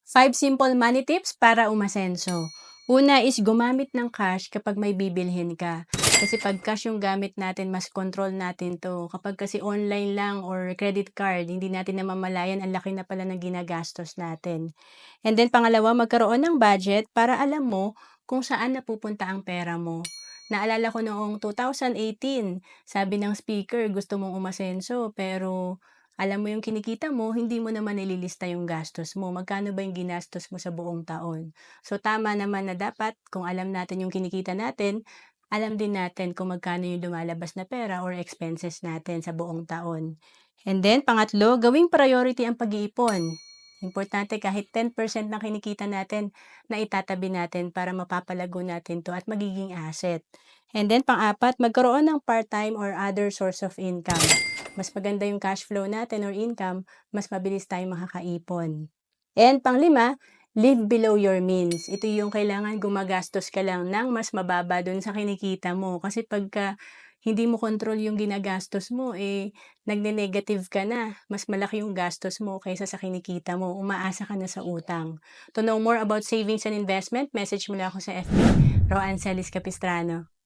5 simple money tips para umasenso. Una is gumamit ng cash kapag may bibilhin ka. Kasi pag cash yung gamit natin, mas control natin to. Kapag kasi online lang or credit card, hindi natin namamalayan, ang laki na pala ng ginagastos natin. And then pangalawa, magkaroon ng budget para alam mo kung saan napupunta ang pera mo. Naalala ko noong 2018, sabi ng speaker, gusto mong umasenso, pero alam mo yung kinikita mo, hindi mo naman nililista yung gastos mo. Magkano ba yung ginastos mo sa buong taon? So tama naman na dapat kung alam natin yung kinikita natin, alam din natin kung magkano yung lumalabas na pera or expenses natin sa buong taon. And then pangatlo, gawing priority ang pag-iipon. Importante kahit 10% ng kinikita natin na itatabi natin para mapapalago natin to at magiging asset. And then pang-apat, magkaroon ng part-time or other source of income. Mas maganda yung cash flow natin or income, mas mabilis tayong makakaipon. And panglima, live below your means. Ito yung kailangan gumagastos ka lang ng mas mababa dun sa kinikita mo. Kasi pagka hindi mo control yung ginagastos mo, nagne-negative ka na. Mas malaki yung gastos mo kaysa sa kinikita mo. Umaasa ka na sa utang. To know more about savings and investment, message mo lang ako sa FB, Roancelis Capistrano.